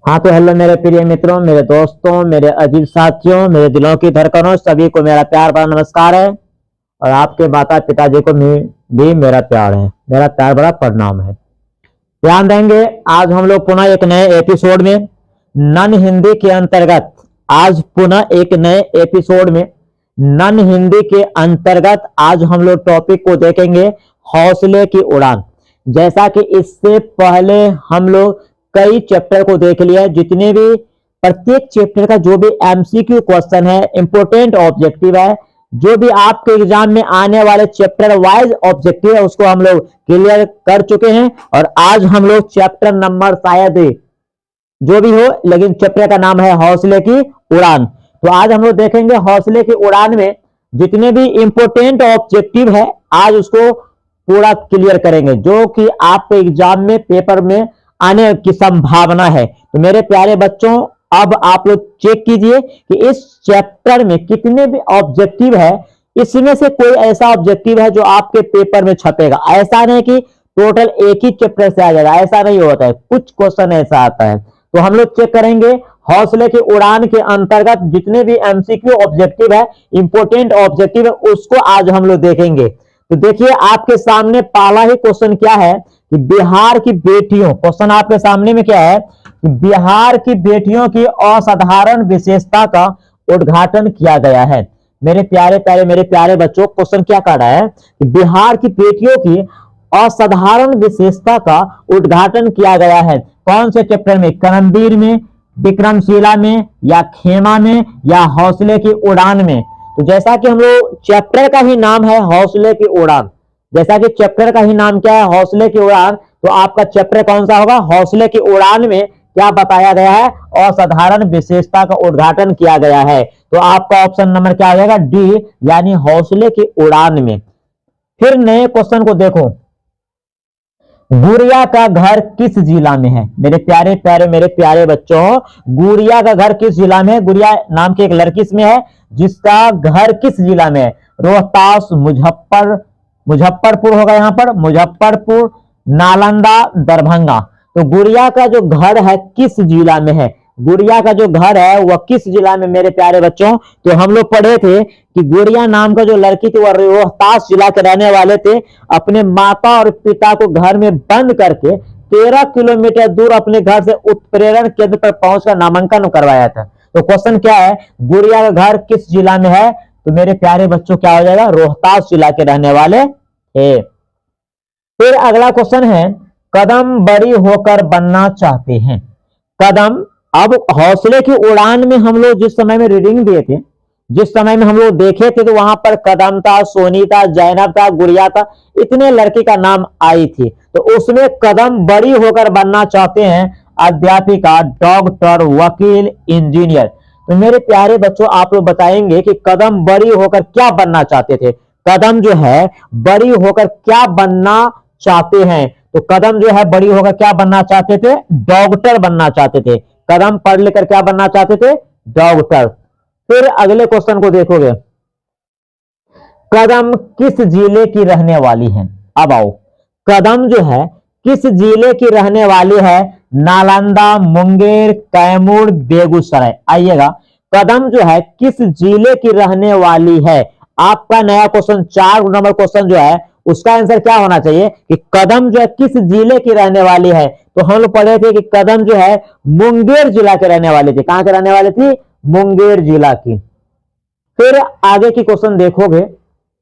हाँ तो हेलो मेरे प्रिय मित्रों, मेरे दोस्तों, मेरे अजीज साथियों, मेरे दिलों की धड़कनों, सभी को मेरा प्यार भरा नमस्कार है। और आपके माता पिताजी को भी मेरा प्यार है, मेरा प्यार भरा प्रणाम है। ध्यान देंगे, आज हम लोग पुनः एक नए एपिसोड में नन हिंदी के अंतर्गत आज आज हम लोग टॉपिक को देखेंगे, हौसले की उड़ान। जैसा कि इससे पहले हम लोग कई चैप्टर को देख लिया है, जितने भी प्रत्येक चैप्टर का जो भी एमसीक्यू क्वेश्चन है, इंपोर्टेंट ऑब्जेक्टिव है, जो भी आपके एग्जाम में आने वाले चैप्टर वाइज ऑब्जेक्टिव है, उसको हम लोग क्लियर कर चुके हैं। और आज हम लोग चैप्टर नंबर शायद जो भी हो, लेकिन चैप्टर का नाम है हौसले की उड़ान। तो आज हम लोग देखेंगे हौसले की उड़ान में जितने भी इंपोर्टेंट ऑब्जेक्टिव है, आज उसको पूरा क्लियर करेंगे, जो कि आपके एग्जाम में पेपर में आने की संभावना है। तो मेरे प्यारे बच्चों, अब आप लोग चेक कीजिए कि इस चैप्टर में कितने भी ऑब्जेक्टिव है, इसमें से कोई ऐसा ऑब्जेक्टिव है जो आपके पेपर में छपेगा। ऐसा नहीं कि टोटल एक ही चैप्टर से आ जाएगा, ऐसा नहीं होता है, कुछ क्वेश्चन ऐसा आता है। तो हम लोग चेक करेंगे हौसले की उड़ान के अंतर्गत जितने भी एमसीक्यू ऑब्जेक्टिव है, इंपोर्टेंट ऑब्जेक्टिव है, उसको आज हम लोग देखेंगे। तो देखिए, आपके सामने पहला ही क्वेश्चन क्या है कि बिहार की बेटियों, क्वेश्चन आपके सामने में क्या है कि बिहार की बेटियों की असाधारण विशेषता का उद्घाटन किया गया है। मेरे प्यारे बच्चों, क्वेश्चन क्या कर रहा है कि बिहार की बेटियों की असाधारण विशेषता का उद्घाटन किया गया है। कौन से चैप्टर में? कर्मवीर में, विक्रमशिला में, या खेमा में, या हौसले की उड़ान में? तो जैसा कि हम लोग चैप्टर का ही नाम है हौसले की उड़ान, जैसा कि चैप्टर का ही नाम क्या है, हौसले की उड़ान, तो आपका चैप्टर कौन सा होगा? हौसले की उड़ान में क्या बताया गया है? असाधारण विशेषता का उद्घाटन किया गया है। तो आपका ऑप्शन नंबर क्या आ जाएगा? डी, यानी हौसले की उड़ान में। फिर नए क्वेश्चन को देखो, गुड़िया का घर किस जिला में है? मेरे प्यारे बच्चों, गुड़िया का घर किस जिला में है? गुड़िया नाम की एक लड़की इसमें है, जिसका घर किस जिला में है? रोहतास, मुजफ्फरपुर होगा, यहाँ पर मुजफ्फरपुर, नालंदा, दरभंगा। तो गुड़िया का जो घर है किस जिला में है? गुड़िया का जो घर है वह किस जिला में? मेरे प्यारे बच्चों, तो हम लोग पढ़े थे कि गुड़िया नाम का जो लड़की थी वह रोहतास जिला के रहने वाले थे। अपने माता और पिता को घर में बंद करके 13 किलोमीटर दूर अपने घर से उत्प्रेरण केंद्र पर पहुंचकर नामांकन करवाया था। तो क्वेश्चन क्या है? गुड़िया का घर किस जिला में है? तो मेरे प्यारे बच्चों क्या हो जाएगा? रोहतास जिला के रहने वाले थे। फिर अगला क्वेश्चन है, कदम बड़ी होकर बनना चाहते हैं। कदम, अब हौसले की उड़ान में हम लोग जिस समय में रीडिंग दिए थे, जिस समय में हम लोग देखे थे, तो वहां पर कदम था, सोनी था, जैनब था, गुड़िया था, इतने लड़की का नाम आई थी। तो उसमें कदम बड़ी होकर बनना चाहते हैं अध्यापिका, डॉक्टर, वकील, इंजीनियर। तो मेरे प्यारे बच्चों, आप लोग बताएंगे कि कदम बड़ी होकर क्या बनना चाहते थे? कदम जो है बड़ी होकर क्या बनना चाहते हैं? तो कदम जो है बड़ी होकर क्या बनना चाहते थे? डॉक्टर बनना चाहते थे। कदम पढ़ लेकर क्या बनना चाहते थे? डॉक्टर। फिर अगले क्वेश्चन को देखोगे, कदम किस जिले की रहने वाली है? अब आओ, कदम जो है किस जिले की रहने वाली है? नालंदा, मुंगेर, कैमूर, बेगूसराय। आइएगा, कदम जो है किस जिले की रहने वाली है? आपका नया क्वेश्चन 4 नंबर क्वेश्चन जो है उसका आंसर क्या होना चाहिए कि कदम जो है किस जिले की रहने वाली है? तो हम लोग पढ़े थे कि कदम जो है मुंगेर जिला के रहने वाली थी। कहां के रहने वाली थी? मुंगेर जिला की। फिर आगे की क्वेश्चन देखोगे,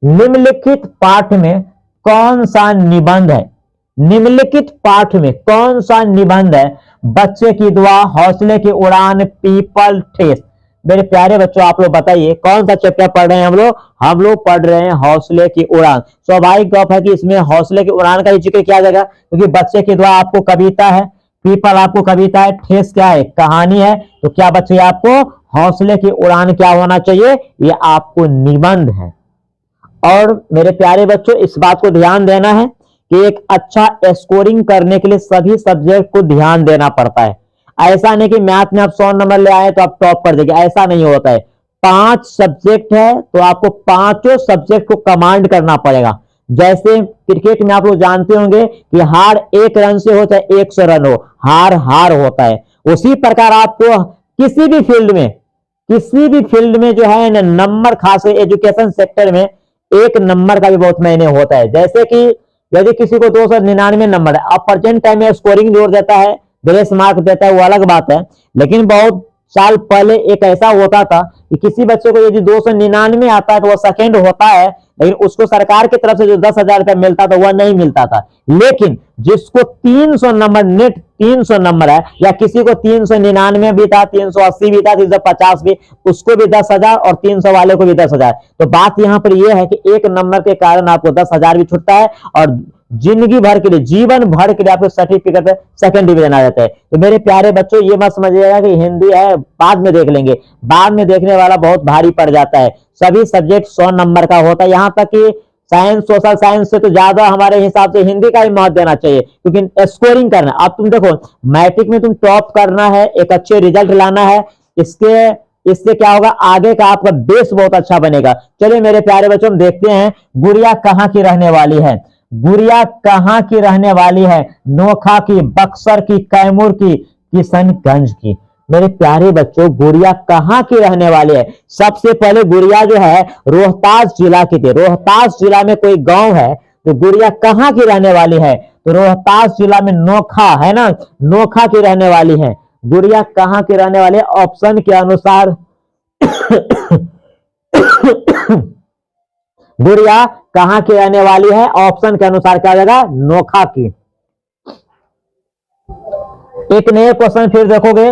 निम्नलिखित पाठ में कौन सा निबंध है? निम्नलिखित पाठ में कौन सा निबंध है? बच्चे की दुआ, हौसले की उड़ान, पीपल ठेस। मेरे प्यारे बच्चों, आप लोग बताइए कौन सा चैप्टर पढ़ रहे हैं? हम लोग पढ़ रहे हैं हौसले की उड़ान। स्वाभाविक बात है कि इसमें हौसले की उड़ान का ही जिक्र किया जाएगा, क्योंकि बच्चे की दुआ आपको कविता है, पीपल आपको कविता है, ठेस क्या है? कहानी है। तो क्या बच्चे आपको हौसले की उड़ान क्या होना चाहिए? ये आपको निबंध है। और मेरे प्यारे बच्चों, इस बात को ध्यान देना है कि एक अच्छा स्कोरिंग करने के लिए सभी सब्जेक्ट को ध्यान देना पड़ता है। ऐसा नहीं कि मैथ में आप 100 नंबर ले आए तो आप टॉप कर देंगे, ऐसा नहीं होता है। 5 सब्जेक्ट है तो आपको पांचों सब्जेक्ट को कमांड करना पड़ेगा। जैसे क्रिकेट में आप लोग जानते होंगे कि हार 1 रन से हो चाहे 100 रन हो, हार हार होता है। उसी प्रकार आपको किसी भी फील्ड में जो है ना नंबर, खास एजुकेशन सेक्टर में एक नंबर का भी बहुत मायने होता है। जैसे कि यदि किसी को 299 नंबर है, अब प्रेजेंट टाइम में स्कोरिंग जोड़ देता है, ग्रेस मार्क देता है, वो अलग बात है। लेकिन बहुत साल पहले एक ऐसा होता था कि किसी बच्चे को यदि 299 आता है तो वह सेकंड होता है, लेकिन उसको सरकार की तरफ से जो 10,000 रुपया मिलता था वह नहीं मिलता था। लेकिन जिसको 300 नंबर, नेट 300 नंबर है, या किसी को 399 भी था, 380 भी था, 350 भी, उसको भी 10,000 और 300 वाले को भी 10,000। तो बात यहाँ पर यह है कि एक नंबर के कारण आपको 10,000 भी छूटता है और जिंदगी भर के लिए, जीवन भर के लिए आपको सर्टिफिकेट पे सेकंड डिवीजन आ जाता है। तो मेरे प्यारे बच्चों, ये मत समझिएगा कि हिंदी है बाद में देख लेंगे, बाद में देखने वाला बहुत भारी पड़ जाता है। सभी सब्जेक्ट 100 नंबर का होता है, यहाँ तक कि साइंस, सोशल साइंस से तो ज्यादा हमारे हिसाब से हिंदी का ही महत्व देना चाहिए, क्योंकि स्कोरिंग करना। अब तुम देखो, मैट्रिक में तुम टॉप करना है, एक अच्छे रिजल्ट लाना है, इससे क्या होगा, आगे का आपका बेस बहुत अच्छा बनेगा। चलिए मेरे प्यारे बच्चों, हम देखते हैं गुड़िया कहाँ की रहने वाली है। गुड़िया कहाँ की रहने वाली है? नोखा की, बक्सर की, कैमूर की, किशनगंज की। मेरे प्यारे बच्चों, गुड़िया कहाँ की रहने वाली है? सबसे पहले गुड़िया जो है रोहतास जिला की थी। रोहतास जिला में कोई गांव है, तो गुड़िया कहाँ की रहने वाली है? तो रोहतास जिला में नोखा है ना, नोखा की रहने वाली है। गुड़िया कहाँ की रहने वाली है? ऑप्शन के अनुसार गुड़िया कहां की रहने वाली है? ऑप्शन के अनुसार क्या जाएगा? नोखा की। एक नए क्वेश्चन फिर देखोगे,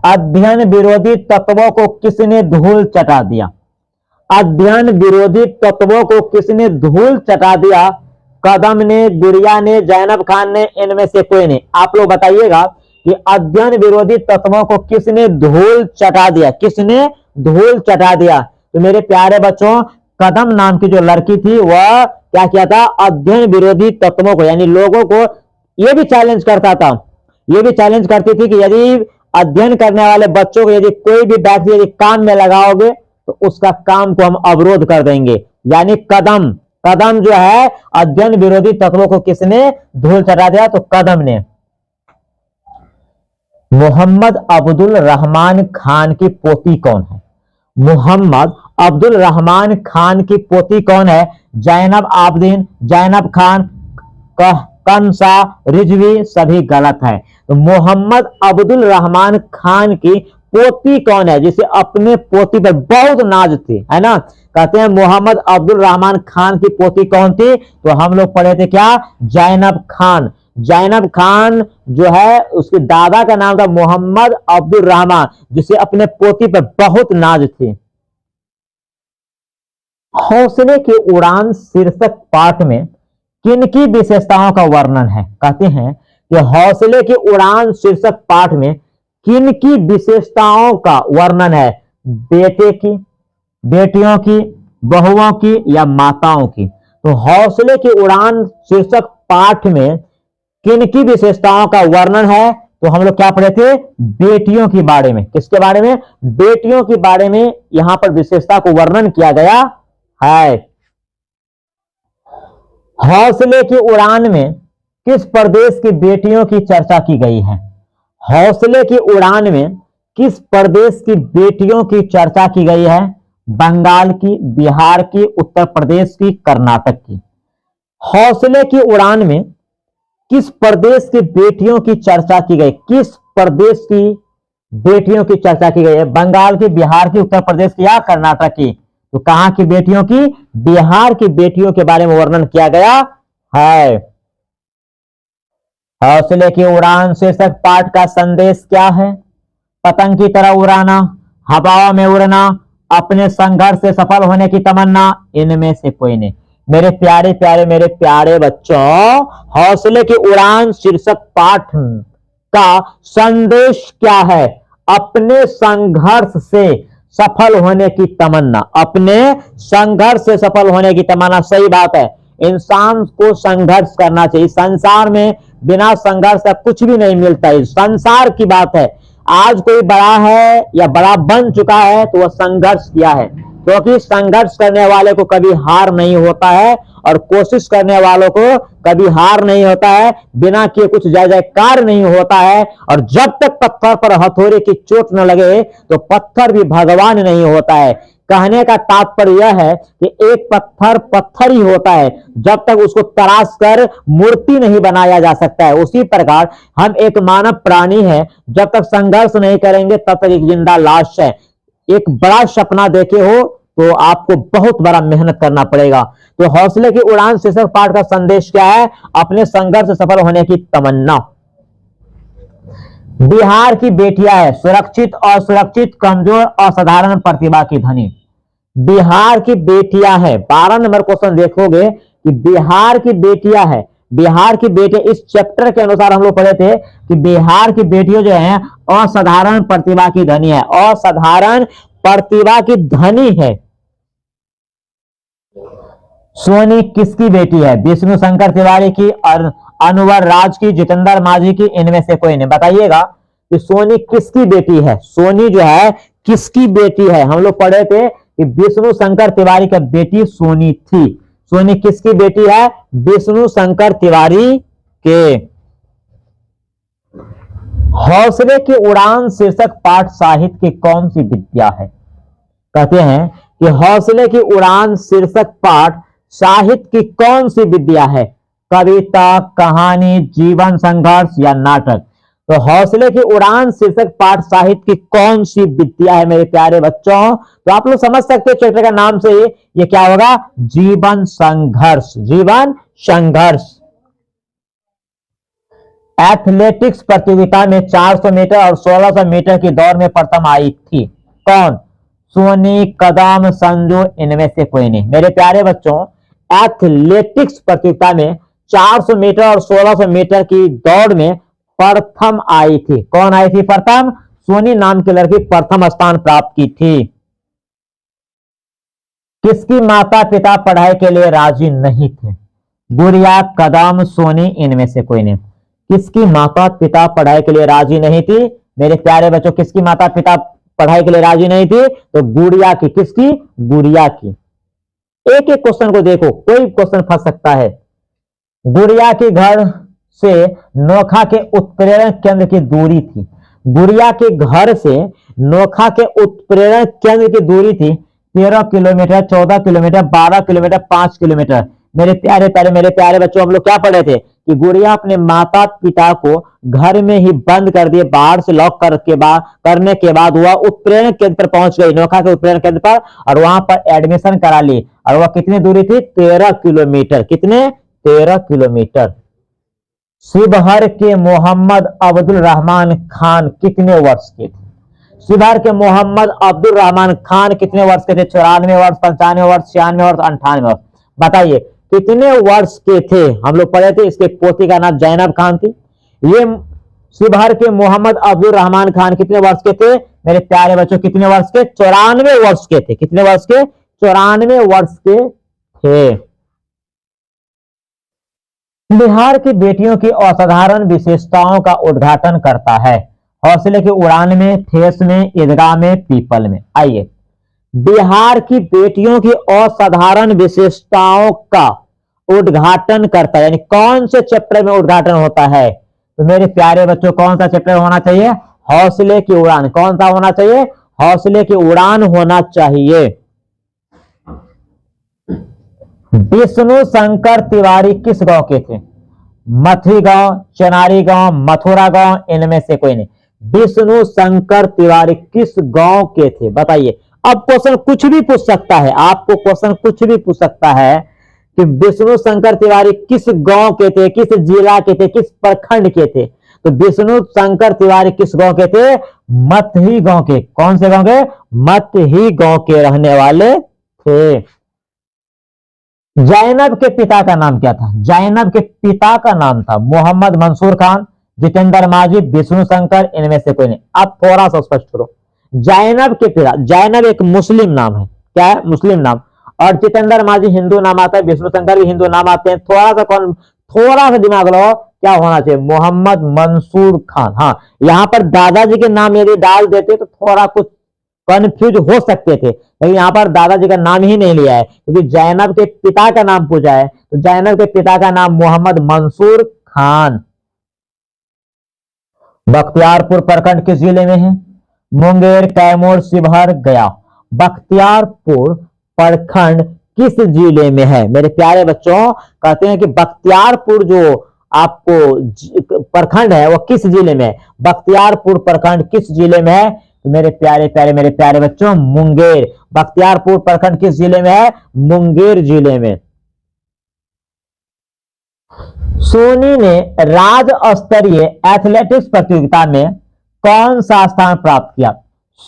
अध्ययन विरोधी तत्वों को किसने धूल चटा दिया? अध्ययन विरोधी तत्वों को किसने धूल चटा दिया? कदम ने, गुड़िया ने, जैनब खान ने, इनमें से कोई नहीं। आप लोग बताइएगा कि अध्ययन विरोधी तत्वों को किसने धूल चटा दिया? किसने धूल चटा दिया? तो मेरे प्यारे बच्चों, कदम नाम की जो लड़की थी वह क्या किया था? अध्ययन विरोधी तत्वों को, यानी लोगों को यह भी चैलेंज करता था, ये भी चैलेंज करती थी कि यदि अध्ययन करने वाले बच्चों को यदि कोई भी व्यक्ति यदि काम में लगाओगे तो उसका काम को हम अवरोध कर देंगे। यानी कदम जो है अध्ययन विरोधी तत्वों को किसने धूल चटा दिया? तो कदम ने। मोहम्मद अब्दुल रहमान खान की पोती कौन है? मोहम्मद अब्दुल रहमान खान की पोती कौन है? जैनब आबदीन, जैनब खान, कंसा, रिजवी, सभी गलत है। तो मोहम्मद अब्दुल रहमान खान की पोती कौन है जिसे अपने पोती पर बहुत नाज थी, है ना? कहते हैं मोहम्मद अब्दुल रहमान खान की पोती कौन थी? तो हम लोग पढ़े थे क्या? जैनब खान। जैनब खान जो है उसके दादा का नाम था मोहम्मद अब्दुल रहमान, जिसे अपने पोती पर बहुत नाज थी। हौसले की उड़ान शीर्षक पाठ में किनकी विशेषताओं का वर्णन है? कहते हैं कि हौसले की उड़ान शीर्षक पाठ में किनकी विशेषताओं का वर्णन है? बेटे की, बेटियों की, बहुओं की या माताओं की? तो हौसले की उड़ान शीर्षक पाठ में किनकी विशेषताओं का वर्णन है? तो हम लोग क्या पढ़े थे? बेटियों के बारे में। किसके बारे में? बेटियों के बारे में यहां पर विशेषता को वर्णन किया गया है। हौसले की उड़ान में किस प्रदेश की बेटियों की चर्चा की गई है? हौसले की उड़ान में किस प्रदेश की बेटियों की चर्चा की गई है? बंगाल की, बिहार की, उत्तर प्रदेश की, कर्नाटक की। हौसले की उड़ान में किस प्रदेश की बेटियों की चर्चा की गई? किस प्रदेश की बेटियों की चर्चा की गई है? बंगाल की, बिहार की, उत्तर प्रदेश की या कर्नाटक की? तो कहां की बेटियों की? बिहार की बेटियों के बारे में वर्णन किया गया है। हौसले की उड़ान शीर्षक पाठ का संदेश क्या है? पतंग की तरह उड़ाना, हवाओं में उड़ना, अपने संघर्ष से सफल होने की तमन्ना, इनमें से कोई नहीं। मेरे प्यारे बच्चों, हौसले की उड़ान शीर्षक पाठ का संदेश क्या है? अपने संघर्ष से सफल होने की तमन्ना। अपने संघर्ष से सफल होने की तमन्ना, सही बात है। इंसान को संघर्ष करना चाहिए। संसार में बिना संघर्ष का कुछ भी नहीं मिलता है। संसार की बात है। आज कोई बड़ा है या बड़ा बन चुका है तो वह संघर्ष किया है। क्योंकि संघर्ष करने वाले को कभी हार नहीं होता है और कोशिश करने वालों को कभी हार नहीं होता है, बिना किए कुछ जय जयकार नहीं होता है। और जब तक पत्थर पर हथौड़े की चोट न लगे तो पत्थर भी भगवान नहीं होता है। कहने का तात्पर्य यह है कि एक पत्थर पत्थर ही होता है, जब तक उसको तराश कर मूर्ति नहीं बनाया जा सकता है। उसी प्रकार हम एक मानव प्राणी है, जब तक संघर्ष नहीं करेंगे तब तक एक जिंदा लाश है। एक बड़ा सपना देखे हो तो आपको बहुत बड़ा मेहनत करना पड़ेगा। तो हौसले की उड़ान शीर्षक पाठ का संदेश क्या है? अपने संघर्ष से सफल होने की तमन्ना। बिहार की बेटियां है सुरक्षित, असुरक्षित, कमजोर, असाधारण प्रतिभा की धनी। बिहार की बेटियां है, 12 नंबर क्वेश्चन देखोगे कि बिहार की बेटियां है। बिहार की बेटियां, इस चैप्टर के अनुसार हम लोग पढ़े थे कि बिहार की बेटियां जो है असाधारण प्रतिभा की धनी है, असाधारण प्रतिभा की धनी है। सोनी किसकी बेटी है? विष्णु शंकर तिवारी की, अनवर राज की, जितेंद्र मांझी की, इनमें से कोई नहीं। बताइएगा कि सोनी किसकी बेटी है? सोनी जो है किसकी बेटी है? हम लोग पढ़े थे कि विष्णु शंकर तिवारी की बेटी सोनी थी। सोनी किसकी बेटी है? विष्णु शंकर तिवारी के। हौसले की उड़ान शीर्षक पाठ साहित्य की कौन सी विद्या है? कहते हैं कि हौसले की उड़ान शीर्षक पाठ साहित्य की कौन सी विद्या है? कविता, कहानी, जीवन संघर्ष या नाटक? तो हौसले की उड़ान शीर्षक पाठ साहित्य की कौन सी विद्या है मेरे प्यारे बच्चों? तो आप लोग समझ सकते हैं चैप्टर का नाम से ये क्या होगा? जीवन संघर्ष। जीवन संघर्ष। एथलेटिक्स प्रतियोगिता में 400 मीटर और 1600 मीटर की दौड़ में प्रथम आई थी। कौन? सोनी, कदम, संजू, इनमें से कोई नहीं। मेरे प्यारे बच्चों, एथलेटिक्स प्रतियोगिता में 400 मीटर और 1600 मीटर की दौड़ में प्रथम आई थी। कौन आई थी प्रथम? सोनी नाम की लड़की प्रथम स्थान प्राप्त की थी। किसकी माता पिता पढ़ाई के लिए राजी नहीं थे? गुड़िया, कदम, सोनी, इनमें से कोई नहीं। किसकी माता पिता पढ़ाई के लिए राजी नहीं थी? मेरे प्यारे बच्चों, किसकी माता पिता पढ़ाई के लिए राजी नहीं थी? तो गुड़िया की। किसकी? गुड़िया की। एक एक क्वेश्चन को देखो, कोई क्वेश्चन फंस सकता है। गुड़िया के घर से नोखा के उत्प्रेरण केंद्र की दूरी थी। गुड़िया के घर से नोखा के उत्प्रेरण केंद्र की दूरी थी 13 किलोमीटर, 14 किलोमीटर, 12 किलोमीटर, 5 किलोमीटर। मेरे प्यारे बच्चों, हम लोग क्या पढ़े थे कि गुड़िया अपने माता पिता को घर में ही बंद कर दिए, बाहर से लॉक करने के बाद वह उत्प्रेरण केंद्र पर पहुंच गई, नोखा के उत्प्रेरण केंद्र पर, और वहां पर एडमिशन करा ली। और वह कितनी दूरी थी? 13 किलोमीटर। कितने? 13 किलोमीटर। शिवहर के मोहम्मद अब्दुल रहमान खान कितने वर्ष के थे? शिवहर के मोहम्मद अब्दुल रहमान खान कितने वर्ष के थे? 94 वर्ष, 95 वर्ष, 96 वर्ष, 98 वर्ष। बताइए कितने वर्ष के थे? हम लोग पढ़े थे, इसके पोती का नाम जैनब खान थी। ये शिवहर के मोहम्मद अब्दुल रहमान खान कितने वर्ष के थे? मेरे प्यारे बच्चों, कितने वर्ष के? 94 वर्ष के थे। कितने वर्ष के? 94 वर्ष के थे। बिहार की बेटियों की असाधारण विशेषताओं का उद्घाटन करता है। हौसले की उड़ान में, ठेस में, ईदगाह में, पीपल में। आइए, बिहार की बेटियों की असाधारण विशेषताओं का उद्घाटन करता है, यानी कौन से चैप्टर में उद्घाटन होता है? तो मेरे प्यारे बच्चों, कौन सा चैप्टर होना चाहिए? हौसले की उड़ान। कौन सा होना चाहिए? हौसले की उड़ान होना चाहिए। विष्णु शंकर तिवारी किस गांव के थे? मथुरी गांव, चनारी गांव, मथुरा गांव, इनमें से कोई नहीं। विष्णु शंकर तिवारी किस गांव के थे? बताइए। अब क्वेश्चन कुछ भी पूछ सकता है, आपको क्वेश्चन कुछ भी पूछ सकता है कि विष्णु शंकर तिवारी किस गांव के थे, किस जिला के थे, किस प्रखंड के थे? तो विष्णु शंकर तिवारी किस गांव के थे? मथुरी गांव के। कौन से गांव के? मथुरी गांव के रहने वाले थे। जैनब के पिता का नाम क्या था? जैनब के पिता का नाम था मोहम्मद मंसूर खान, जितेंद्र मांझी, विष्णु शंकर, इनमें से कोई नहीं। अब थोड़ा सा स्पष्ट करो। जैनब के पिता, जैनब एक मुस्लिम नाम है। क्या है? मुस्लिम नाम। और जितेंद्र मांझी हिंदू नाम आता है, विष्णु शंकर भी हिंदू नाम आते हैं। थोड़ा सा दिमाग लगाओ, क्या होना चाहिए? मोहम्मद मंसूर खान। हाँ, यहां पर दादाजी के नाम यदि डाल देते तो थोड़ा कुछ कंफ्यूज हो सकते थे, लेकिन यहाँ पर दादाजी का नाम ही नहीं लिया है क्योंकि जैनब के पिता का नाम पूछा है। तो जैनब के पिता का नाम मोहम्मद मंसूर खान। बख्तियारपुर प्रखंड किस जिले में है? मुंगेर, कैमूर, शिवहर, गया। बख्तियारपुर प्रखंड किस जिले में है? मेरे प्यारे बच्चों, कहते हैं कि बख्तियारपुर जो आपको प्रखंड है वो किस जिले में है? बख्तियारपुर प्रखंड किस जिले में है? तो मेरे प्यारे बच्चों, मुंगेर। बख्तियारपुर प्रखंड किस जिले में है? मुंगेर जिले में। सोनी ने राज्य स्तरीय एथलेटिक्स प्रतियोगिता में कौन सा स्थान प्राप्त किया?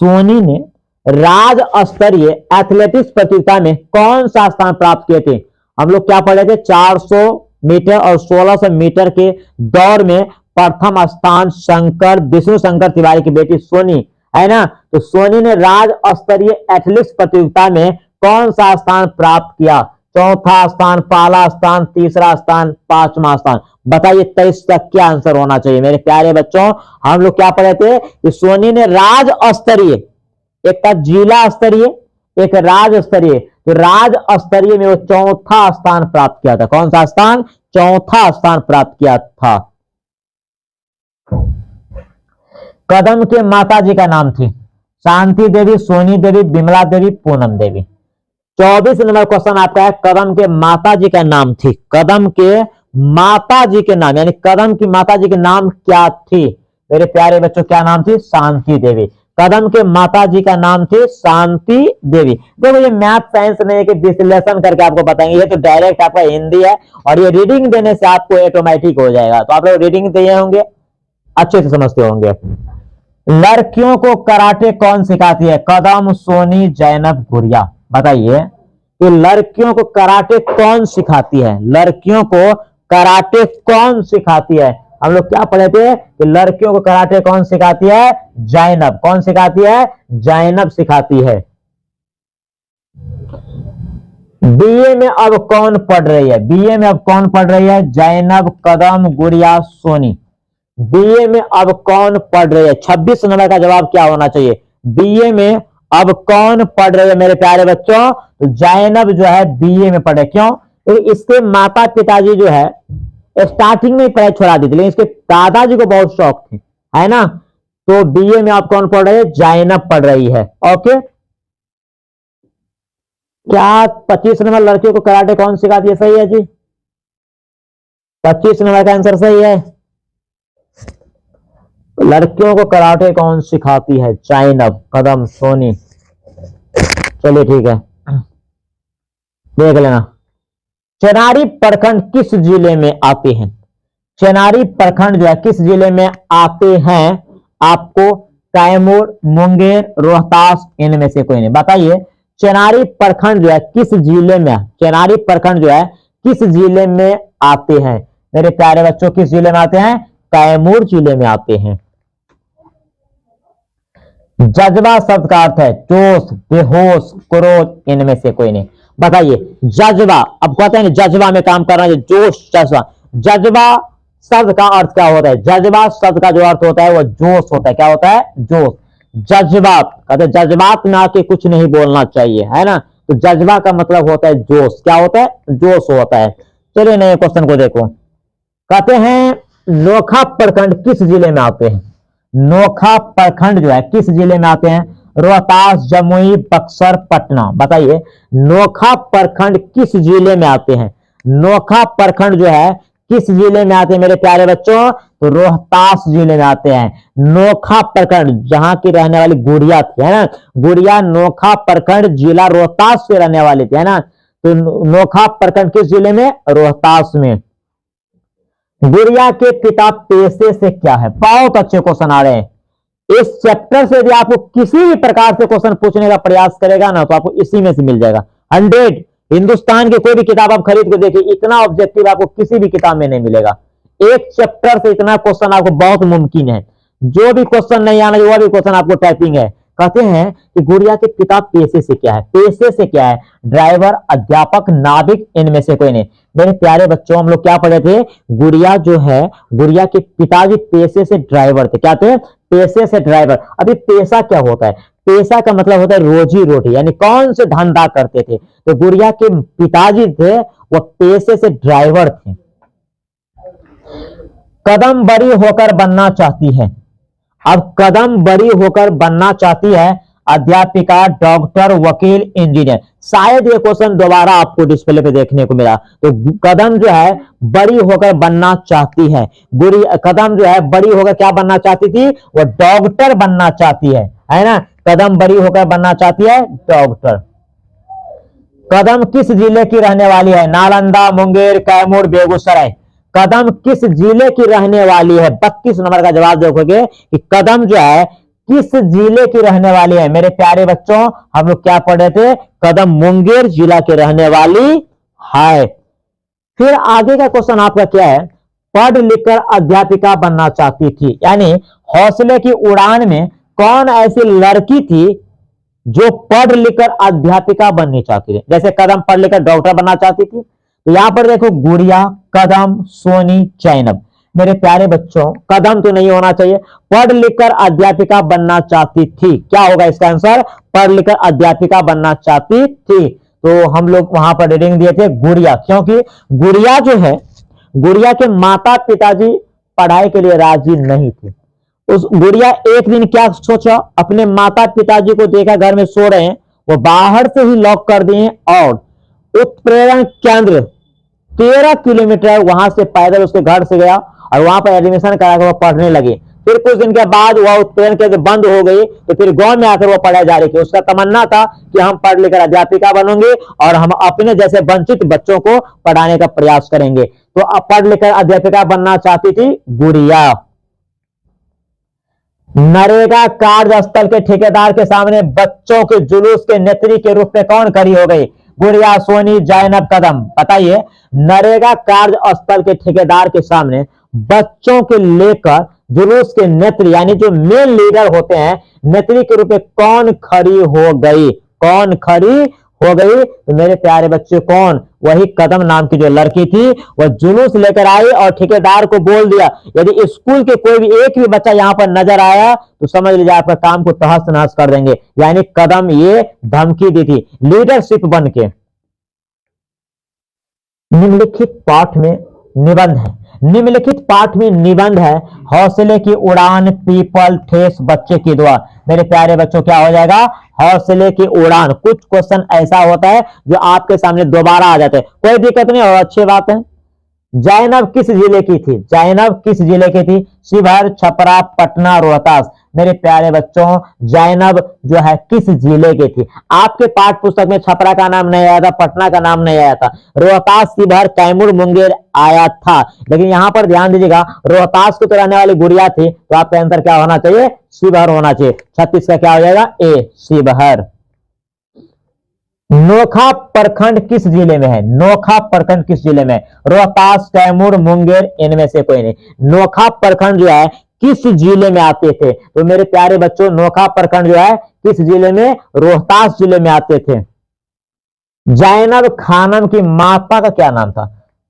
सोनी ने राज्य स्तरीय एथलेटिक्स प्रतियोगिता में कौन सा स्थान प्राप्त किए थे? हम लोग क्या पढ़े थे? 400 मीटर और 1600 मीटर के दौड़ में प्रथम स्थान विष्णु शंकर तिवारी की बेटी सोनी, है ना। तो सोनी ने राज्य स्तरीय एथलेटिक्स प्रतियोगिता में कौन सा स्थान प्राप्त किया? चौथा स्थान, पहला स्थान, तीसरा स्थान, पांचवा स्थान। बताइए 23 तक क्या आंसर होना चाहिए? मेरे प्यारे बच्चों, हम लोग क्या पढ़े थे कि सोनी ने राज्य स्तरीय, एक था जिला स्तरीय, एक राज्य स्तरीय, तो राज्य स्तरीय में वो चौथा स्थान प्राप्त किया था। कौन सा स्थान? चौथा स्थान प्राप्त किया था। कदम के माता जी का नाम थी? शांति देवी, सोनी देवी, विमला देवी, पूनम देवी। 24 नंबर क्वेश्चन आपका है, कदम के माता जी का नाम थी। कदम के माता जी के नाम, यानी कदम की माता जी के नाम क्या थी? मेरे प्यारे बच्चों, क्या नाम थी? शांति देवी। कदम के माता जी का नाम थी शांति देवी। देखो ये मैथ साइंस नहीं है कि विश्लेषण करके आपको बताएंगे, ये तो डायरेक्ट आपका हिंदी है और ये रीडिंग देने से आपको ऑटोमेटिक हो जाएगा। तो आप लोग रीडिंग दिए होंगे, अच्छे से समझते होंगे। लड़कियों को कराटे कौन सिखाती है? कदम, सोनी, जैनब, गुड़िया। बताइए कि लड़कियों को कराटे कौन सिखाती है? लड़कियों को कराटे कौन सिखाती है? हम लोग क्या पढ़े थे कि लड़कियों को कराटे कौन सिखाती है? जैनब। कौन सिखाती है? जैनब सिखाती है। बीए में अब कौन पढ़ रही है? बीए में अब कौन पढ़ रही है? जैनब, कदम, गुड़िया, सोनी। बीए में अब कौन पढ़ रही है? 26 नंबर का जवाब क्या होना चाहिए? बीए में अब कौन पढ़ रही है मेरे प्यारे बच्चों? तो जैनब जो है बीए में पढ़े। क्यों? तो इसके माता पिताजी जो है स्टार्टिंग में पढ़ाई छोड़ा दी थी, लेकिन इसके दादाजी को बहुत शौक थी, है ना। तो बीए में आप कौन पढ़ रहे हैं? जैनब पढ़ रही है। ओके, क्या 25 नंबर लड़कियों को कराटे कौन सिखाती है? सही है जी, 25 नंबर का आंसर सही है। लड़कियों को कराटे कौन सिखाती है? जैनब, कदम, सोनी। चलिए ठीक है, देख लेना। चेनारी प्रखंड किस जिले में आते हैं? चेनारी प्रखंड जो है किस जिले में आते हैं? आपको कैमूर, मुंगेर, रोहतास, इनमें से कोई नहीं। बताइए चेनारी प्रखंड जो है किस जिले में? चेनारी प्रखंड जो है किस जिले में आते हैं? मेरे प्यारे बच्चों, किस जिले में आते हैं? कैमूर जिले में आते हैं। जज्बा शब्द का अर्थ है जोश, बेहोश, क्रोध, इनमें से कोई नहीं। बताइए जज्बा, अब कहते हैं जज्बा में काम करना है, जोश, जज्बा। जज्बा शब्द का अर्थ क्या होता है? जज्बा शब्द का जो अर्थ होता है वो जोश होता है। क्या होता है? जोश। जज्बात, कहते हैं जज्बात में आके कुछ नहीं बोलना चाहिए, है ना। तो जज्बा का मतलब होता है जोश। क्या होता है? जोश होता है। चलिए नए क्वेश्चन को देखो। कहते हैं नोखा प्रखंड किस जिले में आते हैं? नोखा प्रखंड जो है किस जिले में आते हैं? रोहतास, जमुई, बक्सर, पटना। बताइए नोखा प्रखंड किस जिले में आते हैं? नोखा प्रखंड जो है किस जिले में आते हैं मेरे प्यारे बच्चों? तो रोहतास जिले में आते हैं। नोखा प्रखंड, जहां की रहने वाली गुड़िया थी, है ना। गुड़िया नोखा प्रखंड जिला रोहतास से रहने वाली थी, है ना। तो नोखा प्रखंड किस जिले में? रोहतास में। गुड़िया के पिता पेशे से क्या है? बहुत अच्छे क्वेश्चन आ रहे हैं इस चैप्टर से। यदि आपको किसी भी प्रकार से क्वेश्चन पूछने का प्रयास करेगा ना, तो आपको इसी में से मिल जाएगा 100। हिंदुस्तान की कोई भी किताब आप खरीद के देखिए, इतना ऑब्जेक्टिव आपको किसी भी किताब में नहीं मिलेगा। एक चैप्टर से इतना क्वेश्चन आपको बहुत मुमकिन है। जो भी क्वेश्चन नहीं आना वो भी क्वेश्चन आपको टाइपिंग है। कहते हैं कि गुड़िया के पिता पेशे से क्या है? पेशे से क्या है? ड्राइवर, अध्यापक, नाविक, इनमें से कोई नहीं। मेरे प्यारे बच्चों, हम लोग क्या पढ़े थे? गुड़िया जो है, गुड़िया के पिताजी पेशे से ड्राइवर थे। क्या थे? पेशे से ड्राइवर। अभी पेशा क्या होता है? पेशा का मतलब होता है रोजी रोटी, यानी कौन से धंधा करते थे। तो गुड़िया के पिताजी थे वो पेशे से ड्राइवर थे। कदम बड़ी होकर बनना चाहती है। अब कदम बड़ी होकर बनना चाहती है अध्यापिका, डॉक्टर, वकील, इंजीनियर। शायद ये क्वेश्चन दोबारा आपको डिस्प्ले पे देखने को मिला। तो कदम जो है बड़ी होकर बनना चाहती है। कदम जो है बड़ी होकर क्या बनना चाहती थी, वो डॉक्टर बनना चाहती है ना। कदम बड़ी होकर बनना चाहती है डॉक्टर। कदम किस जिले की रहने वाली है, नालंदा, मुंगेर, कैमूर, बेगूसराय। कदम किस जिले की रहने वाली है, 32 नंबर का जवाब देखोगे कि कदम जो है किस जिले की रहने वाली है। मेरे प्यारे बच्चों, हम लोग क्या पढ़ रहे थे, कदम मुंगेर जिला के रहने वाली है। फिर आगे का क्वेश्चन आपका क्या है, पढ़ लिखकर अध्यापिका बनना चाहती थी, यानी हौसले की उड़ान में कौन ऐसी लड़की थी जो पढ़ लिखकर अध्यापिका बननी चाहती थी। जैसे कदम पढ़ लिखकर डॉक्टर बनना चाहती थी, तो यहां पर देखो गुड़िया, कदम, सोनी, जैनब। मेरे प्यारे बच्चों, कदम तो नहीं होना चाहिए, पढ़ लिखकर अध्यापिका बनना चाहती थी। क्या होगा इसका आंसर, पढ़ लिखकर अध्यापिका बनना चाहती थी। तो हम लोग वहां पर रीडिंग दिए थे गुड़िया, क्योंकि गुड़िया जो है, गुड़िया के माता पिताजी पढ़ाई के लिए राजी नहीं थे। उस गुड़िया एक दिन क्या सोचा, अपने माता पिताजी को देखा घर में सो रहे हैं, वो बाहर से ही लॉक कर दिए और उत्प्रेरण केंद्र 13 किलोमीटर वहां से पैदल उसके घर से गया और वहां पर एडमिशन करा कर वो पढ़ने लगे। फिर कुछ दिन के बाद वह उत्प्रेरण केंद्र बंद हो गई, तो फिर गांव में आकर वो पढ़ाई जारी की। उसका तमन्ना था कि हम पढ़ लिखकर अध्यापिका बनूंगे और हम अपने जैसे वंचित बच्चों को पढ़ाने का प्रयास करेंगे। तो अब पढ़ लिखकर अध्यापिका बनना चाहती थी गुड़िया। नरेगा कार्यस्थल के ठेकेदार के सामने बच्चों के जुलूस के नेत्री के रूप में कौन खड़ी हो गई, गुड़िया, सोनी, जैनब, कदम। बताइए, नरेगा कार्यस्थल के ठेकेदार के सामने बच्चों के लेकर जुलूस के नेत्री, यानी जो मेन लीडर होते हैं, नेत्री के रूप में कौन खड़ी हो गई, कौन खड़ी हो गई। तो मेरे प्यारे बच्चे, कौन, वही कदम नाम की जो लड़की थी, वह जुलूस लेकर आई और ठेकेदार को बोल दिया, यदि स्कूल के कोई भी एक भी बच्चा यहां पर नजर आया तो समझ लीजिए आपका काम को तहस नहस कर देंगे। यानी कदम ये धमकी दी थी लीडरशिप बन के। निम्नलिखित पाठ में निबंध है, निम्नलिखित पाठ में निबंध है, हौसले की उड़ान, पीपल, ठेस, बच्चे की दुआ। मेरे प्यारे बच्चों, क्या हो जाएगा, हौसले की उड़ान। कुछ क्वेश्चन ऐसा होता है जो आपके सामने दोबारा आ जाते हैं, कोई दिक्कत नहीं और अच्छी बात है। जैनब किस जिले की थी, जैनब किस जिले की थी, शिवहर, छपरा, पटना, रोहतास। मेरे प्यारे बच्चों, जैनब जो है किस जिले की थी। आपके पाठ पुस्तक में छपरा का नाम नहीं आया था, पटना का नाम नहीं आया था, रोहतास, शिवहर, कैमूर, मुंगेर आया था। लेकिन यहां पर ध्यान दीजिएगा, रोहतास को तो रहने वाली गुड़िया थी, तो आपका आंसर क्या होना चाहिए, शिवहर होना चाहिए। 36 का क्या हो जाएगा, ए, शिवहर। नोखा प्रखंड किस जिले में है, नोखा प्रखंड किस जिले में, रोहतास, कैमूर, मुंगेर, इनमें से कोई नहीं। नोखा प्रखंड जो है किस जिले में आते थे, तो मेरे प्यारे बच्चों, नोखा प्रखंड जो है किस जिले में, रोहतास जिले में आते थे। जैनब खानम की माता का क्या नाम था,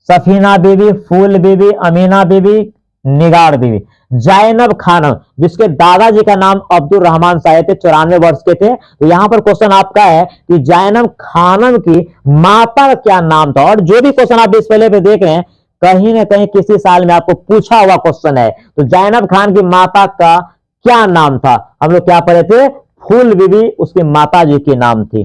सफीना बीबी, फूल बीबी, अमीना बीबी, निगार बीबी। जैनब खानम, जिसके दादाजी का नाम अब्दुल रहमान साहब थे, 94 वर्ष के थे। तो यहां पर क्वेश्चन आपका है कि जैनब खानम की माता का क्या नाम था। और जो भी क्वेश्चन आप डिस्प्ले पे देख रहे हैं, कहीं ना कहीं किसी साल में आपको पूछा हुआ क्वेश्चन है। तो जैनब खान की माता का क्या नाम था, हम लोग क्या पढ़े थे, फूल बीबी उसकी माता जी की नाम थी।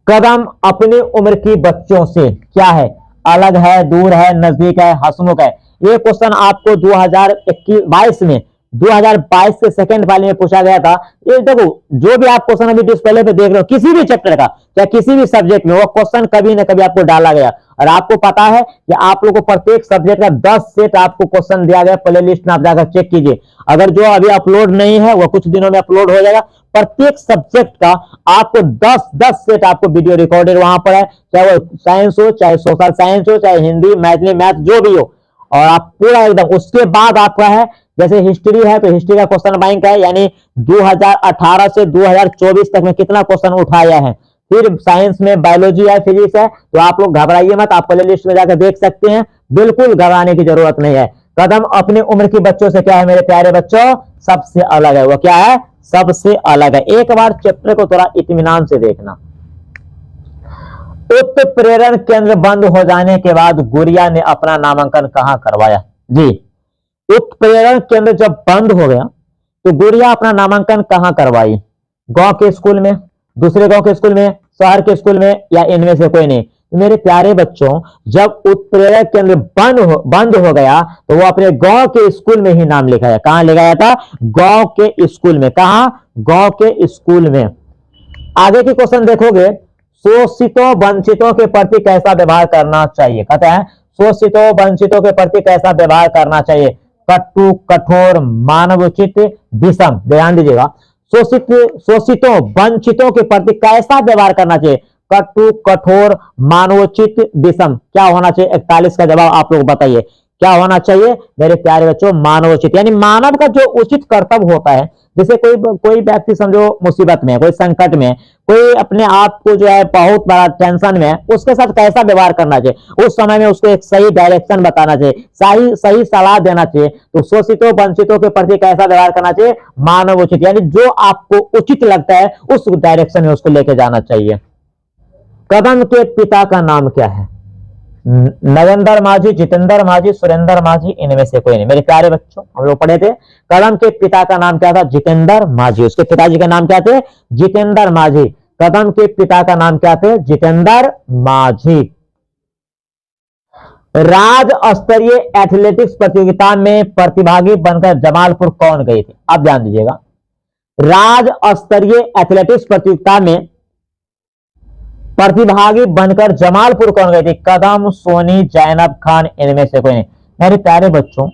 कदम अपनी उम्र की बच्चों से क्या है, अलग है, दूर है, नजदीक है, हंसमुख है। ये क्वेश्चन आपको 2022 में 2022 से सेकंड वाले में पूछा गया था। ये देखो, जो भी आप क्वेश्चन अभी डिस्प्ले पे देख रहे हो, किसी भी चैप्टर का या किसी भी सब्जेक्ट में, वो क्वेश्चन कभी ना कभी आपको डाला गया। और आपको पता है कि आप लोगों को प्रत्येक सब्जेक्ट का 10 सेट आपको क्वेश्चन दिया गया, प्ले लिस्ट में आप जाकर चेक कीजिए। अगर जो अभी अपलोड नहीं है वो कुछ दिनों में अपलोड हो जाएगा। प्रत्येक सब्जेक्ट का आपको 10 सेट आपको वीडियो रिकॉर्डेड वहां पर है, चाहे वो साइंस हो, चाहे सोशल साइंस हो, चाहे हिंदी, मैथिली, मैथ, जो भी हो। और आप पूरा एकदम, उसके बाद आपका है जैसे हिस्ट्री है, तो हिस्ट्री का क्वेश्चन बैंक है, यानी 2018 से 2024 तक में कितना क्वेश्चन उठाया है। फिर साइंस में बायोलॉजी है, फिजिक्स है। तो आप लोग घबराइए मत, आप प्ले लिस्ट में जाकर देख सकते हैं, बिल्कुल घबराने की जरूरत नहीं है। कदम अपनी उम्र की बच्चों से क्या है मेरे प्यारे बच्चों, सबसे अलग है। वो क्या है, सबसे अलग है। एक बार चैप्टर को थोड़ा इत्मीनान से देखना। उत्प्रेरण केंद्र बंद हो जाने के बाद गुड़िया ने अपना नामांकन कहां करवाया? जी, उत्प्रेरण केंद्र जब बंद हो गया तो गुड़िया अपना नामांकन कहां करवाई? गांव के स्कूल में, दूसरे गांव के स्कूल में, शहर के स्कूल में, या इनमें से कोई नहीं? मेरे प्यारे बच्चों, जब उत्प्रेरक केंद्र बंद हो गया तो वो अपने गांव के स्कूल में ही नाम लिखाया। कहां लिखाया था? गांव के स्कूल में। कहां? गांव के स्कूल में। आगे की क्वेश्चन देखोगे, शोषितों वंचितों के प्रति कैसा व्यवहार करना चाहिए? कहते हैं शोषितों वंचितों के प्रति कैसा व्यवहार करना चाहिए? कटु, कठोर, मानवोचित, विषम। ध्यान दीजिएगा, शोषितों वंचितों के प्रति कैसा व्यवहार करना चाहिए? कटु, कठोर, मानवोचित, विषम। क्या होना चाहिए? 41 का जवाब आप लोग बताइए, क्या होना चाहिए मेरे प्यारे बच्चों? मानवोचित, यानी मानव का जो उचित कर्तव्य होता है। जैसे कोई व्यक्ति समझो मुसीबत में, कोई संकट में, कोई अपने आप को जो है बहुत बड़ा टेंशन में, उसके साथ कैसा व्यवहार करना चाहिए? उस समय में उसको एक सही डायरेक्शन बताना चाहिए, सही सलाह देना चाहिए। तो शोषितों वंचितों के प्रति कैसा व्यवहार करना चाहिए? मानवोचित, यानी जो आपको उचित लगता है उस डायरेक्शन में उसको लेके जाना चाहिए। कदम के पिता का नाम क्या है? नरेंद्र माझी, जितेंद्र माझी, सुरेंद्र माझी, इनमें से कोई नहीं। मेरे प्यारे बच्चों, हम लोग पढ़े थे कदम के पिता का नाम क्या था? जितेंद्र माझी। उसके पिताजी का नाम क्या थे? जितेंद्र माझी। कदम के पिता का नाम क्या थे? जितेंद्र माझी। राज्य स्तरीय एथलेटिक्स प्रतियोगिता में प्रतिभागी बनकर जमालपुर कौन गई थी? अब ध्यान दीजिएगा, राज्य स्तरीय एथलेटिक्स प्रतियोगिता में प्रतिभागी बनकर जमालपुर कौन गई थी? कदम, सोनी, जैनब खान, इनमें से कोई नहीं। मेरे प्यारे बच्चों,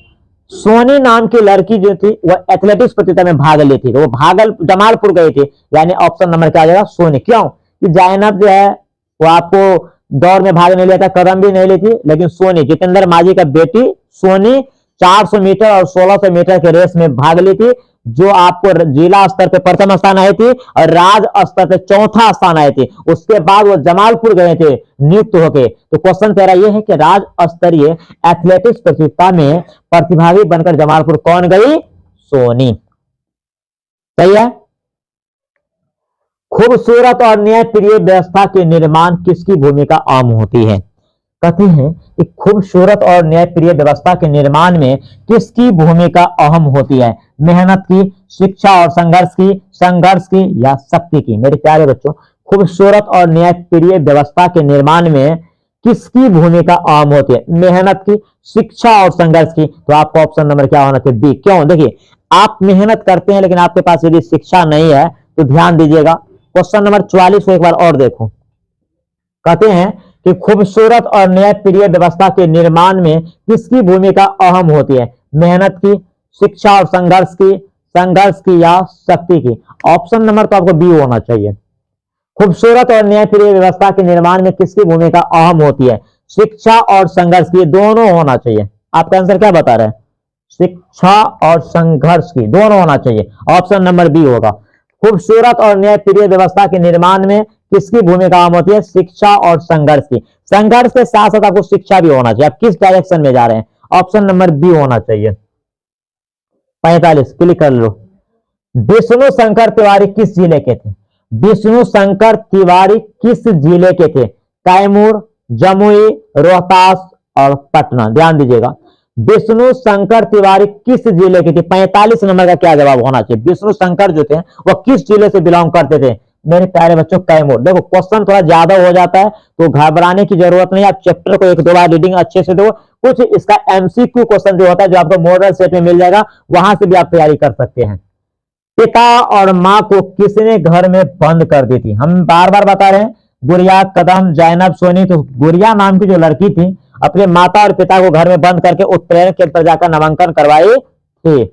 सोनी नाम की लड़की जो थी वह एथलेटिक्स प्रतियोगिता में भाग ली थी, तो वो जमालपुर गई थी, यानी ऑप्शन नंबर क्या आ जाएगा? सोनी। क्यों? कि जैनब जो है वो आपको दौड़ में भाग नहीं लिया था, कदम भी नहीं ली थी, लेकिन सोनी, जितेंद्र माझी का बेटी सोनी 400 मीटर और 1600 मीटर के रेस में भाग ली थी, जो आपको जिला स्तर पे प्रथम स्थान आई थी और राज्य स्तर पे चौथा स्थान आई थी। उसके बाद वो जमालपुर गए थे नियुक्त होके। तो क्वेश्चन तेरा ये है कि राज्य स्तरीय एथलेटिक्स प्रतियोगिता में प्रतिभागी बनकर जमालपुर कौन गई? सोनी। सही है। खूबसूरत और न्यायप्रिय व्यवस्था के निर्माण किसकी भूमिका अहम होती है? कहते हैं कि खूबसूरत और न्यायप्रिय व्यवस्था के निर्माण में किसकी भूमिका अहम होती है? मेहनत की, शिक्षा और संघर्ष की या शक्ति की? मेरे प्यारे बच्चों, खूबसूरत और न्यायप्रिय व्यवस्था के निर्माण में किसकी भूमिका अहम होती है? मेहनत की, शिक्षा और संघर्ष की। तो आपका ऑप्शन नंबर क्या होना चाहिए? बी। क्यों? देखिए, आप मेहनत करते हैं लेकिन आपके पास यदि शिक्षा नहीं है तो ध्यान दीजिएगा, क्वेश्चन नंबर 44 को एक बार और देखो। कहते हैं कि खूबसूरत और न्यायप्रिय व्यवस्था के निर्माण में किसकी भूमिका अहम होती है? मेहनत की, शिक्षा और संघर्ष की या शक्ति की? ऑप्शन नंबर तो आपको बी होना चाहिए। खूबसूरत और न्यायप्रिय व्यवस्था के निर्माण में किसकी भूमिका अहम होती है? शिक्षा और संघर्ष की, दोनों होना चाहिए। आपका आंसर क्या बता रहे हैं? शिक्षा और संघर्ष की, दोनों होना चाहिए। ऑप्शन नंबर बी होगा। खूबसूरत और न्यायप्रिय व्यवस्था के निर्माण में किसकी भूमिका अहम होती है? शिक्षा और संघर्ष की। संघर्ष के साथ साथ आपको शिक्षा भी होना चाहिए। आप किस डायरेक्शन में जा रहे हैं? ऑप्शन नंबर बी होना चाहिए। 45 क्लिक कर लो। विष्णु शंकर तिवारी किस जिले के थे? विष्णु शंकर तिवारी किस जिले के थे? कैमूर, जमुई, रोहतास और पटना। ध्यान दीजिएगा, विष्णु शंकर तिवारी किस जिले के थे? 45 नंबर का क्या जवाब होना चाहिए? विष्णु शंकर जो थे वह किस जिले से बिलोंग करते थे? मेरे प्यारे बच्चों, कैमूर। देखो, क्वेश्चन थोड़ा ज्यादा हो जाता है तो घबराने की जरूरत नहीं। आप चैप्टर को एक दो बार रीडिंग अच्छे से दो। कुछ इसका एमसीक्यू क्वेश्चन जो होता है, जो आपको मॉडल सेट में मिल जाएगा, वहां से भी आप तैयारी कर सकते हैं। पिता और माँ को किसने घर में बंद कर दी थी? हम बार बार बता रहे हैं, गुड़िया, कदम, जैनब, सोनी। तो गुड़िया नाम की जो लड़की थी अपने माता और पिता को घर में बंद करके उत्प्रेरण केंद्र पर जाकर नामांकन करवाए थे।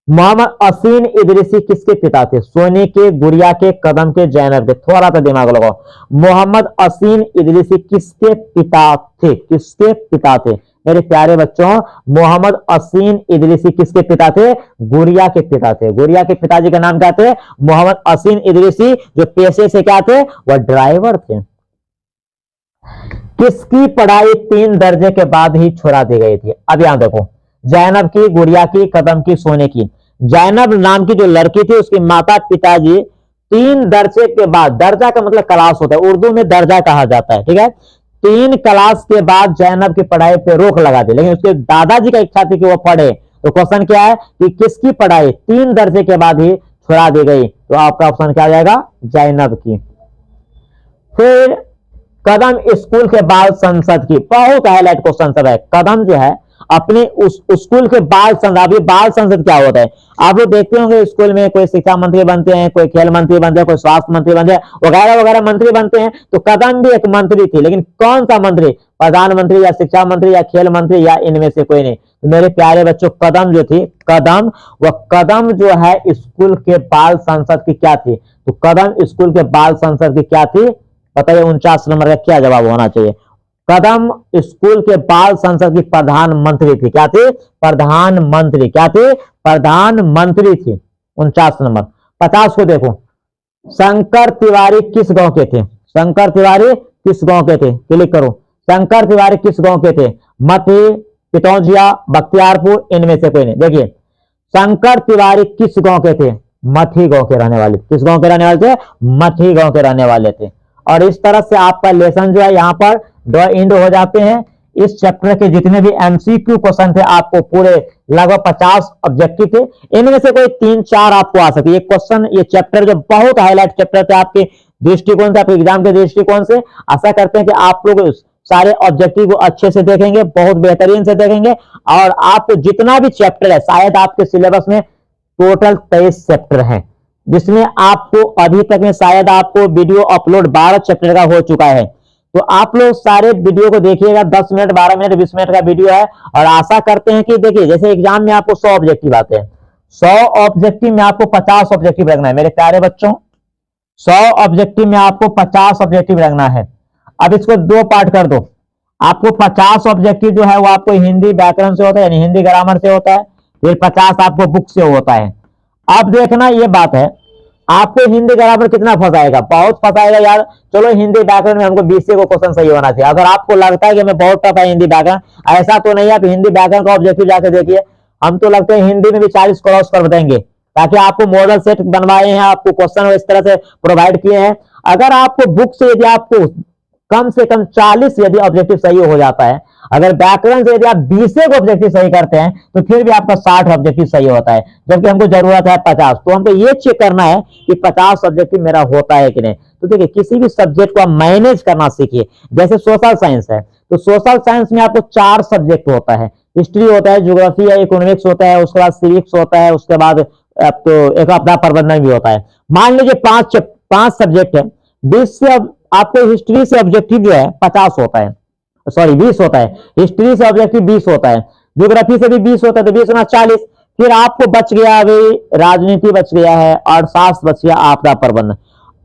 मोहम्मद असीन इदरीसी किसके पिता थे? सोनी के, गुड़िया के, कदम के, जैनब के? थोड़ा सा दिमाग लगाओ। मोहम्मद असीन इदरीसी किसके पिता थे? किसके पिता थे? मेरे प्यारे बच्चों, मोहम्मद असीन इदरीसी किसके पिता थे? गुड़िया के पिता थे। गुड़िया के पिताजी का नाम क्या थे? मोहम्मद असीन इदरीसी, जो पेशे से क्या थे? वह ड्राइवर थे। किसकी पढ़ाई 3 दर्जे के बाद ही छुड़ा दी गई थी? अब यहां देखो, जैनब की, गुड़िया की, कदम की, सोने की। जैनब नाम की जो लड़की थी उसकी माता पिताजी 3 दर्जे के बाद, दर्जा का मतलब क्लास होता है, उर्दू में दर्जा कहा जाता है, ठीक है। 3 क्लास के बाद जैनब की पढ़ाई पे रोक लगा दी, लेकिन उसके दादाजी का इच्छा थी कि वो पढ़े। तो क्वेश्चन क्या है कि किसकी पढ़ाई 3 दर्जे के बाद ही छुड़ा दी गई? तो आपका ऑप्शन क्या आ जाएगा? जैनब की। फिर कदम स्कूल के बाल संसद की, बहुत हाईलाइट क्वेश्चन सब है। कदम जो है अपने उस स्कूल के बाल संसद, अभी बाल संसद क्या होता है आप लोग देखते होंगे, स्कूल में कोई शिक्षा मंत्री बनते हैं, कोई खेल मंत्री बनते हैं, कोई स्वास्थ्य मंत्री बनते हैं, वगैरह वगैरह मंत्री बनते हैं। तो कदम भी एक मंत्री थी, लेकिन कौन सा मंत्री? प्रधानमंत्री या शिक्षा मंत्री या खेल मंत्री या इनमें से कोई नहीं। तो मेरे प्यारे बच्चों, कदम जो थी, कदम, वह कदम जो है स्कूल के बाल संसद की क्या थी? तो कदम स्कूल के बाल संसद की क्या थी? बताइए 49 नंबर का क्या जवाब होना चाहिए? कदम स्कूल के बाल संसद की प्रधानमंत्री थी। क्या थी? प्रधानमंत्री। क्या थी? प्रधानमंत्री थी। 49 नंबर। 50 को देखो, शंकर तिवारी किस गांव के थे? शंकर तिवारी किस गांव के थे? क्लिक करो। शंकर तिवारी किस गांव के थे? मठी, पितौजिया, बख्तियारपुर, इनमें से कोई नहीं। देखिए, शंकर तिवारी किस गांव के थे? मठी गांव के रहने वाले। किस गांव के रहने वाले थे? मठी गांव के रहने वाले थे। और इस तरह से आपका लेसन जो है यहाँ पर दो एंड हो जाते हैं। इस चैप्टर के जितने भी एमसीक्यू क्वेश्चन थे आपको पूरे लगभग 50 ऑब्जेक्टिव थे, इनमें से कोई 3-4 आपको आ सकते। ये क्वेश्चन, ये चैप्टर जो बहुत हाईलाइट चैप्टर थे आपके दृष्टिकोण से, आपके एग्जाम के दृष्टिकोण से, आशा करते हैं कि आप लोग सारे ऑब्जेक्टिव को अच्छे से देखेंगे, बहुत बेहतरीन से देखेंगे। और आपको जितना भी चैप्टर है, शायद आपके सिलेबस में टोटल 23 चैप्टर हैं, जिसमें आपको अभी तक में शायद आपको वीडियो अपलोड 12 चैप्टर का हो चुका है। तो आप लोग सारे वीडियो को देखिएगा, 10 मिनट, 12 मिनट, 20 मिनट का वीडियो है। और आशा करते हैं कि देखिए, जैसे एग्जाम में आपको 100 ऑब्जेक्टिव आते हैं, 100 ऑब्जेक्टिव में आपको 50 ऑब्जेक्टिव रखना है मेरे प्यारे बच्चों। 100 ऑब्जेक्टिव में आपको 50 ऑब्जेक्टिव रखना है। अब इसको 2 पार्ट कर दो। आपको 50 ऑब्जेक्टिव जो है वो आपको हिंदी व्याकरण से होता है, यानी हिंदी ग्रामर से होता है। फिर 50 आपको बुक से होता है। अब देखना ये बात है, आपको हिंदी ग्रामर कितना फंसाएगा? बहुत फंसाएगा यार। चलो हिंदी व्याकरण में हमको 20 को क्वेश्चन सही होना चाहिए। अगर आपको लगता है कि मैं बहुत टफ है हिंदी व्याकरण, ऐसा तो नहीं है। आप हिंदी व्याकरण का ऑब्जेक्टिव जाकर देखिए, हम तो लगता है हिंदी में भी 40 क्रॉस कर देंगे, ताकि आपको मॉडल सेट बनवाए हैं, आपको क्वेश्चन इस तरह से प्रोवाइड किए हैं। अगर आपको बुक से यदि आपको कम से कम 40 यदि ऑब्जेक्टिव सही हो जाता है, अगर व्याकरण से यदि आप 20 ऑब्जेक्टिव सही करते हैं, तो फिर भी आपका 60 ऑब्जेक्टिव सही होता है, जबकि हमको जरूरत है 50। तो हमको ये चेक करना है कि 50 ऑब्जेक्टिव मेरा होता है कि नहीं। तो देखिए, किसी भी सब्जेक्ट को आप मैनेज करना सीखिए। जैसे सोशल साइंस है, तो सोशल साइंस में आपको 4 सब्जेक्ट होता है। हिस्ट्री होता है, ज्योग्राफी है, इकोनॉमिक्स होता है, उसके बाद सिविक्स होता है, उसके बाद तो एक आपदा प्रबंधन भी होता है। मान लीजिए 5 सब्जेक्ट है, 20 से आपको हिस्ट्री से ऑब्जेक्टिव जो है 50 होता है, सॉरी 20 होता है। हिस्ट्री से ऑब्जेक्टिव 20 होता है, ज्योग्राफी से भी 20 होता है, तो 20 गुना 40। फिर आपको बच गया अभी राजनीति बच गया है, अर्थशास्त्र बच गया, आपदा प्रबंधन।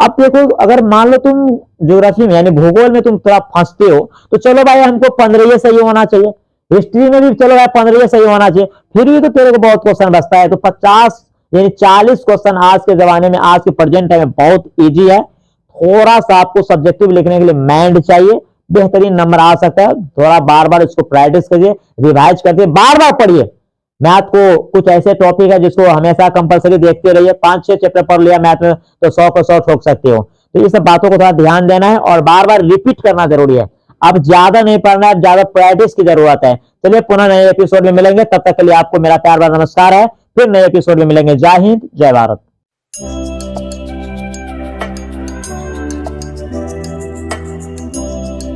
अब देखो, अगर मान लो तुम ज्योग्राफी में यानी भूगोल में तुम थोड़ा फंसते हो, तो चलो भाई हमको 15 सही होना चाहिए। हिस्ट्री में भी चलो भाई 15 सही होना चाहिए, फिर भी तो तेरे को बहुत क्वेश्चन बचता है। तो 50 यानी 40 क्वेश्चन आज के जमाने में, आज के प्रेजेंट टाइम में बहुत ईजी है। थोड़ा सा आपको सब्जेक्टिव लिखने के लिए माइंड चाहिए, बेहतरीन नंबर आ सकता है। थोड़ा बार बार इसको प्रैक्टिस करिए, रिवाइज करिए, बार बार पढ़िए। मैथ को कुछ ऐसे टॉपिक है जिसको हमेशा कंपलसरी देखते रहिए। 5-6 चैप्टर पढ़ लिया मैथ में तो 100 को 100 ठोक सकते हो। तो ये सब बातों को थोड़ा ध्यान देना है और बार बार रिपीट करना जरूरी है। अब ज्यादा नहीं पढ़ना है, ज्यादा प्रैक्टिस की जरूरत है। चलिए पुनः नए एपिसोड में मिलेंगे, तब तक के लिए आपको मेरा प्यार भरा नमस्कार है। फिर नए एपिसोड में मिलेंगे। जय हिंद, जय भारत।